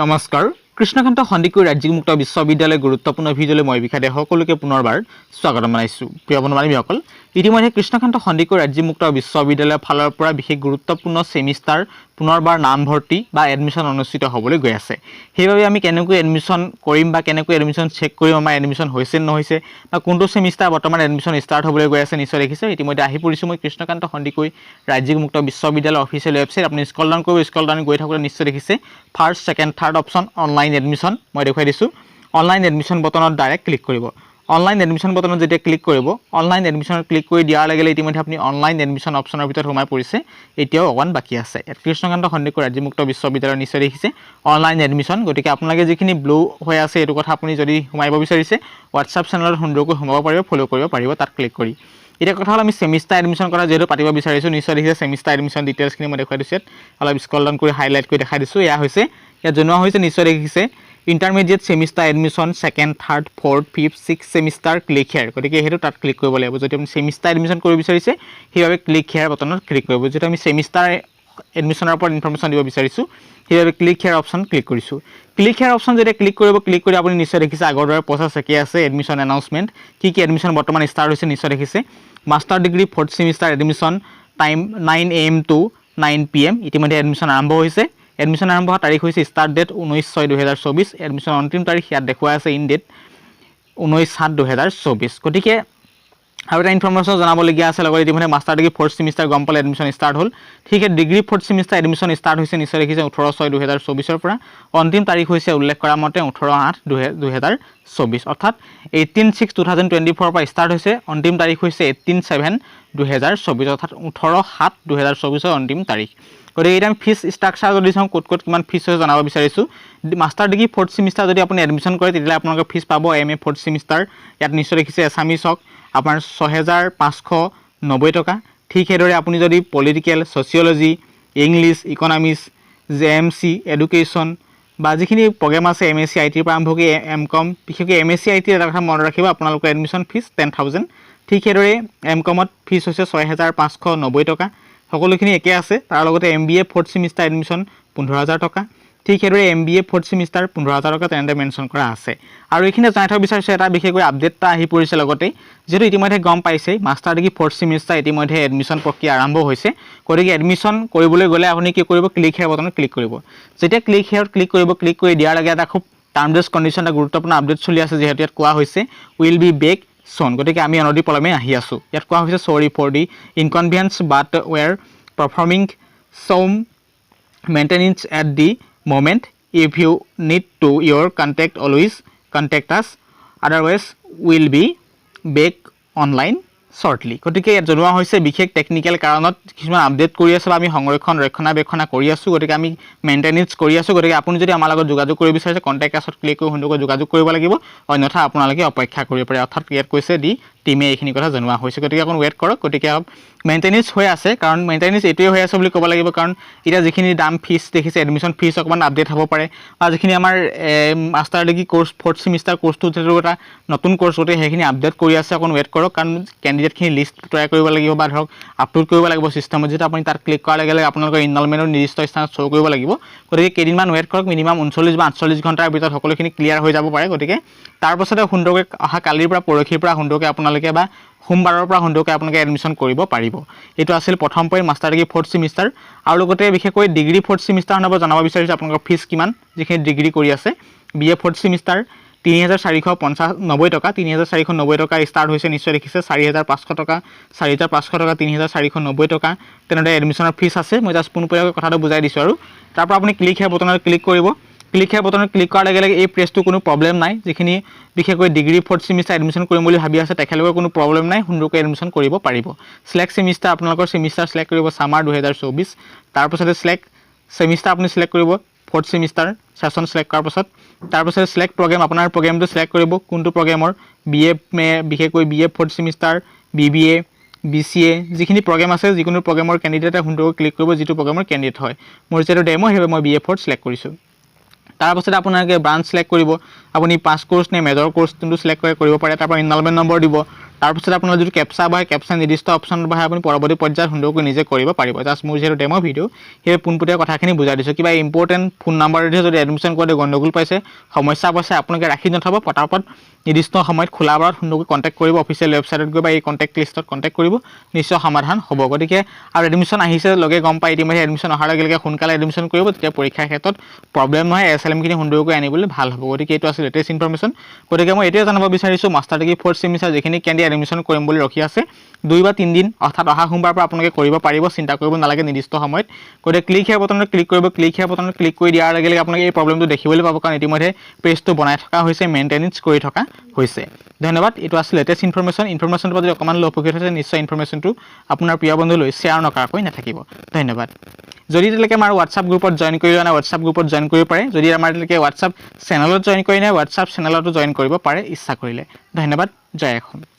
নমস্কাৰ কৃষ্ণকান্ত সন্দিকৈ ৰাজ্যিক মুক্ত বিশ্ববিদ্যালয় গুৰুত্বপূৰ্ণ ভিডিঅ'লৈ মই বিখাদে সকলোকে পুনৰবাৰ স্বাগতম জনাইছোঁ প্ৰিয় বন্ধু-বান্ধৱীসকল ইতিমধ্যে কৃষ্ণকান্ত সন্দিকৈ ৰাজ্যিক মুক্ত বিশ্ববিদ্যালয়ৰ ফালৰ পৰা বিশেষ গুৰুত্বপূৰ্ণ সেমিষ্টাৰ পুনৰবাৰ নামভৰ্তি বা এডমিশ্যন অনুষ্ঠিত হ'বলৈ গৈ আছে সেইবাবে আমি কেনেকৈ এডমিশ্যন কৰিম বা কেনেকৈ এডমিশ্যন চেক কৰিম আমাৰ এডমিশ্যন হৈছে নহৈছে বা কোনটো সেমিষ্টাৰ বৰ্তমান এডমিশ্যন ষ্টাৰ্ট হ'বলৈ গৈ আছে নিশ্চয় দেখিছে ইতিমধ্যে আহি পৰিছোঁ মই কৃষ্ণকান্ত সন্দিকৈ ৰাজ্যিক মুক্ত বিশ্ববিদ্যালয় অফিচিয়েল ৱেবছাইট আপুনি স্ক্ৰল ডাউন গৈ থাকোঁতে নিশ্চয় দেখিছে first second third option online admission মই দেখুৱাই দিছোঁ অনলাইন এডমিশ্যন বটনত ডাইৰেক্ট ক্লিক কৰিব অনলাইন এডমিশ্যন বটনত যেতিয়া ক্লিক কৰিব অনলাইন এডমিশ্যনত ক্লিক কৰি দিয়াৰ লগে লগে ইতিমধ্যে আপুনি অনলাইন এডমিশ্যন অপশ্যনৰ ভিতৰত সোমাই পৰিছে এতিয়াও অকণ বাকী আছে কৃষ্ণকান্ত সন্দিকৈ ৰাজ্যিক মুক্ত বিশ্ববিদ্যালয় নিশ্চয় দেখিছে অনলাইন এডমিশ্যন গতিকে আপোনালোকে যিখিনি ব্লু হৈ আছে এইটো কথা আপুনি যদি সোমাব বিচাৰিছে হোৱাটছআপ চেনেলত সুন্দৰকৈ সোমাব পাৰিব ফ'ল' কৰিব পাৰিব তাত ক্লিক কৰি এতিয়া কথা হ'ল আমি সেমিষ্টাৰ এডমিশ্যন কৰা যেহেতু পাতিব বিচাৰিছোঁ নিশ্চয় দেখিছে সেমিষ্টাৰ এডমিশ্যন ডিটেইলছখিনি মই দেখুৱাই দিছোঁ অলপ স্ক্ৰল ডাউন কৰি হাইলাইট কৰি দেখাই দিছোঁ এয়া হৈছে ইয়াত জনোৱা হৈছে নিশ্চয় দেখিছে intermediate semester admission second third fourth fifth six semester click hair গতিকে সেইটো তাত ক্লিক কৰিব লাগিব যদি আপুনি সেমিষ্টাৰ এডমিশ্যন কৰিব বিচাৰিছে সেইবাবে ক্লিক হেয়াৰ বটনত ক্লিক কৰিব যদি আমি সেমিষ্টাৰ এডমিশ্যনৰ ওপৰত ইনফৰমেশ্যন দিব বিচাৰিছোঁ সেইবাবে ক্লিক হেয়াৰ অপশ্যন ক্লিক কৰিছোঁ ক্লিক হেয়াৰ অপশ্যন যেতিয়া ক্লিক কৰি আপুনি নিশ্চয় দেখিছে আগৰ দৰে প্ৰচেছ একেই আছে এডমিশ্যন এনাউন্সমেণ্ট কি এডমিশ্যন বৰ্তমান ষ্টাৰ্ট হৈছে নিশ্চয় দেখিছে master degree fourth semester admission time 9 AM to 9 PM ইতিমধ্যে এডমিশ্যন আৰম্ভ হৈছে এডমিশ্যন আৰম্ভ হোৱাৰ তাৰিখ হৈছে ষ্টাৰ্ট ডেট 19/6/2024 এডমিশ্যন অন্তিম তাৰিখ ইয়াত দেখুৱাই আছে ইন ডেট 19/7/2024 গতিকে আৰু এটা ইনফৰমেশ্যন জনাবলগীয়া আছে লগতে ইতিমধ্যে মাষ্টাৰ ডিগ্ৰী ফ'ৰ্থ সেমিষ্টাৰ গম পালে এডমিশ্যন ষ্টাৰ্ট হ'ল ঠিকে degree fourth semester admission start হৈছে নিশ্চয় দেখিছে 18/6/2024 পৰা অন্তিম তাৰিখ হৈছে উল্লেখ কৰা মতে 18/8/2024 অৰ্থাৎ 18/6/2024 পৰা ষ্টাৰ্ট হৈছে অন্তিম তাৰিখ হৈছে 18/7/2024 অৰ্থাৎ 18/7/2024 অন্তিম তাৰিখ গতিকে এতিয়া আমি ফিজ ষ্ট্ৰাকচাৰ যদি চাওঁ ক'ত কিমান ফিজ হয় জনাব বিচাৰিছোঁ মাষ্টাৰ ডিগ্ৰী ফ'ৰ্থ সেমিষ্টাৰ যদি আপুনি এডমিশ্যন কৰে তেতিয়াহ'লে আপোনালোকে ফিজ পাব MA ফ'ৰ্থ সেমিষ্টাৰ ইয়াত নিশ্চয় দেখিছে এছামিছ হওক আপোনাৰ 6,590 টকা ঠিক সেইদৰে আপুনি যদি political sociology English economics JMC education বা যিখিনি প্ৰগ্ৰেম আছে MSc IT পৰা আৰম্ভ কৰি MCom বিশেষকৈ MSc IT এটা কথা মনত ৰাখিব আপোনালোকৰ এডমিশ্যন ফিজ 10,000 ঠিক সেইদৰে MComত ফিজ হৈছে 6,590 টকা সকলোখিনি একে আছে তাৰ লগতে MBA ফ'ৰ্থ সেমিষ্টাৰ এডমিশ্যন 15,000 টকা ঠিক সেইদৰে MBA ফ'ৰ্থ সেমিষ্টাৰ 15,000 টকা তেনেদৰে মেনশ্যন কৰা আছে আৰু এইখিনি জনাই থব বিচাৰিছোঁ এটা বিশেষকৈ আপডেট এটা আহি পৰিছে লগতে যিহেতু ইতিমধ্যে গম পাইছে মাষ্টাৰ ডিগ্ৰী ফ'ৰ্থ সেমিষ্টাৰ ইতিমধ্যে এডমিশ্যন প্ৰক্ৰিয়া আৰম্ভ হৈছে গতিকে এডমিশ্যন কৰিবলৈ গ'লে আপুনি কি কৰিব ক্লিক হেয়াৰ বটনত ক্লিক কৰিব যেতিয়া ক্লিক হেয়াৰত ক্লিক কৰি দিয়াৰ লগে এটা খুব টাৰ্মছ এণ্ড কণ্ডিশ্যন এটা গুৰুত্বপূৰ্ণ আপডেট চলি আছে যিহেতু ইয়াত কোৱা হৈছে উইল বি বেক চন গতিকে আমি অনদি পলমে আহি আছোঁ ইয়াত কোৱা হৈছে sorry for the inconvenience but we're performing some maintenance at the moment if you need to your always contact us otherwise will be back online shortly গতিকে ইয়াত জনোৱা হৈছে বিশেষ টেকনিক্যাল কাৰণত কিছুমান আপডেট কৰি আছে বা আমি সংৰক্ষণ ৰক্ষণাবেক্ষণা কৰি আছোঁ গতিকে আমি মেইনটেনেন্স কৰি আছোঁ গতিকে আপুনি যদি আমাৰ লগত যোগাযোগ কৰিব বিচাৰিছে কন্টেক্ট আছত ক্লিক কৰি সুন্দৰকৈ যোগাযোগ কৰিব লাগিব অন্যথা আপোনালোকে অপেক্ষা কৰিব পাৰে অৰ্থাৎ ইয়াত কৈছে দি টিমে এইখিনি কথা জনোৱা হৈছে গতিকে আপুনি ৱেইট কৰক গতিকে মেইনটেনেন্স হৈ আছে কাৰণ মেইনটেনেন্স এইটোৱে হৈ আছে বুলি ক'ব লাগিব কাৰণ এতিয়া যিখিনি দাম ফিজ দেখিছে এডমিশ্যন ফিজ অকণমান আপডেট হ'ব পাৰে বা যিখিনি আমাৰ master degree course fourth semester কোৰ্চটো এটা নতুন কোৰ্চ গতিকে সেইখিনি আপডেট কৰি আছে অকণ ৱেইট কৰক কাৰণ কেণ্ডিডেটখিনি লিষ্ট তৈয়াৰ কৰিব লাগিব বা ধৰক আপলোড কৰিব লাগিব চিষ্টেমত যেতিয়া আপুনি তাত ক্লিক কৰাৰ লগে লগে আপোনালোকৰ ইনৰলমেণ্টৰ নিৰ্দিষ্ট স্থানত শ্ব' কৰিব লাগিব গতিকে কেইদিনমান ৱেইট কৰক মিনিমাম 39 বা 48 ঘণ্টাৰ ভিতৰত সকলোখিনি ক্লিয়াৰ হৈ যাব পাৰে গতিকে তাৰপাছতে সুন্দৰকৈ অহা কালিৰ পৰা পৰহিৰ পৰা সুন্দৰকৈ আপোনালোকে বা সোমবাৰৰ পৰা সুন্দৰকৈ আপোনালোকে এডমিশ্যন কৰিব পাৰিব এইটো আছিল প্ৰথম point master degree fourth semester আৰু লগতে বিশেষকৈ ডিগ্ৰী ফ'ৰ্থ সেমিষ্টাৰ হ'ব জনাব বিচাৰিছোঁ আপোনালোকৰ ফিজ কিমান যিখিনি ডিগ্ৰী কৰি আছে BA ফ'ৰ্থ সেমিষ্টাৰ 3,490 টকা 3,490 টকা ষ্টাৰ্ট হৈছে নিশ্চয় দেখিছে 4,500 টকা 4,500 টকা 3,490 টকা তেনেদৰে এডমিশ্যনৰ ফিজ আছে মই জাষ্ট পোনপটীয়াকৈ কথাটো বুজাই দিছোঁ আৰু তাৰপৰা আপুনি ক্লিক হেয়াৰ বটনত ক্লিক কৰিব ক্লিক হেয়াৰ বটনত ক্লিক কৰাৰ লগে লগে এই পেজটো কোনো প্ৰব্লেম নাই যিখিনি বিশেষকৈ ডিগ্ৰী ফ'ৰ্থ সেমিষ্টাৰ এডমিশ্যন কৰিম বুলি ভাবি আছে তেখেতলোকৰ কোনো প্ৰব্লেম নাই সুন্দৰকৈ এডমিশ্যন কৰিব পাৰিব সিলেক্ট সেমিষ্টাৰ আপোনালোকৰ সেমিষ্টাৰ সিলেক্ট কৰিব ছামাৰ 2024 তাৰপাছতে সিলেক্ট সেমিষ্টাৰ আপুনি সিলেক্ট কৰিব ফ'ৰ্থ সেমিষ্টাৰ সেশ্যন সিলেক্ট কৰাৰ পাছত তাৰপাছতে সিলেক্ট প্ৰগ্ৰেম আপোনাৰ প্ৰগ্ৰেমটো সিলেক্ট কৰিব কোনটো প্ৰগ্ৰেমৰ BA বিশেষকৈ BA fourth semester BBA BCA যিখিনি প্ৰগ্ৰেম আছে যিকোনো প্ৰগ্ৰেমৰ কেণ্ডিডেটে সুন্দৰকৈ ক্লিক কৰিব যিটো প্ৰগ্ৰেমৰ কেণ্ডিডেট হয় মোৰ যিহেতু ডেমো সেইবাবে মই BA ফ'ৰ্থ সিলেক্ট কৰিছোঁ তাৰপাছতে আপোনালোকে ব্ৰাঞ্চ সিলেক্ট কৰিব আপুনি পাছ কোৰ্চ নে মেজৰ কোৰ্চ কোনটো সিলেক্ট কৰিব পাৰে তাৰপৰা ইনৰলমেণ্ট নম্বৰ দিব তাৰপিছত আপোনাৰ যদি কেপচা বহায় কেপচা নিৰ্দিষ্ট অপশ্যনত বহায় আপুনি পৰৱৰ্তী পৰ্যায়ত সুন্দৰকৈ নিজে কৰিব পাৰিব জাষ্ট মোৰ যিহেতু ডেমো ভিডিঅ' সেই পোনপটীয়া কথাখিনি বুজাই দিছোঁ কিবা ইম্পৰ্টেণ্ট ফোন নাম্বাৰেদি যদি এডমিশ্যন কৰোঁতে গণ্ডগোল পাইছে সমস্যা পাইছে আপোনালোকে ৰাখি নথ'ব পটাপট নিৰ্দিষ্ট সময়ত খোলা বাৰত সুন্দৰকৈ কণ্টেক্ট কৰিব অফিচিয়েল ৱেবছাইটত গৈ বা এই কণ্টেক্ট লিষ্টত কণ্টেক্ট কৰিব নিশ্চয় সমাধান হ'ব গতিকে আৰু এডমিশ্যন আহিছে লগে গম পাই ইতিমধ্যে এডমিশ্যন অহাৰ লগে লগে সোনকালে এডমিশ্যন কৰিব তেতিয়া পৰীক্ষাৰ ক্ষেত্ৰত প্ৰব্লেম নহয় এছএলএমখিনি সুন্দৰকৈ আনিবলৈ ভাল হ'ব গতিকে এইটো আছিল লেটেষ্ট ইনফৰমেশ্যন গতিকে মই এইটোৱে জানিব বিচাৰিছোঁ মাষ্টাৰ ডিগ্ৰী 4th ছেমিষ্টাৰ যিখিনি কেণ্ডিডেট এডমিশ্যন কৰিম বুলি ৰখি আছে 2 বা 3 দিন অৰ্থাৎ অহা সোমবাৰৰ পৰা আপোনালোকে কৰিব পাৰিব চিন্তা কৰিব নালাগে নিৰ্দিষ্ট সময়ত গতিকে ক্লিক হিয়াৰ বটনত ক্লিক কৰিব ক্লিক হিয়াৰ বটনত ক্লিক কৰি দিয়াৰ লগে লগে আপোনালোকে এই প্ৰব্লেমটো দেখিবলৈ পাব কাৰণ ইতিমধ্যে পেজটো বনাই থকা হৈছে মেইনটেনেন্স কৰি থকা হৈছে ধন্যবাদ এইটো আছিল লেটেষ্ট ইনফৰমেশ্যনটো যদি অকণমান উপকৃত হৈছে নিশ্চয় ইনফৰমেশ্যনটো আপোনাৰ প্ৰিয় বন্ধুলৈ শ্বেয়াৰ নকৰাকৈ নাথাকিব ধন্যবাদ যদি এতিয়ালৈকে আমাৰ হোৱাটছআপ গ্ৰুপত জইন কৰি লোৱা নাই হোৱাটছআপ গ্ৰুপত জইন কৰিব পাৰে যদি আমাৰ এতিয়ালৈকে হোৱাটছআপ চেনেলত জইন কৰি নাই হোৱাটছআপ চেনেলতো জইন কৰিব পাৰে ইচ্ছা কৰিলে ধন্যবাদ জয় অসম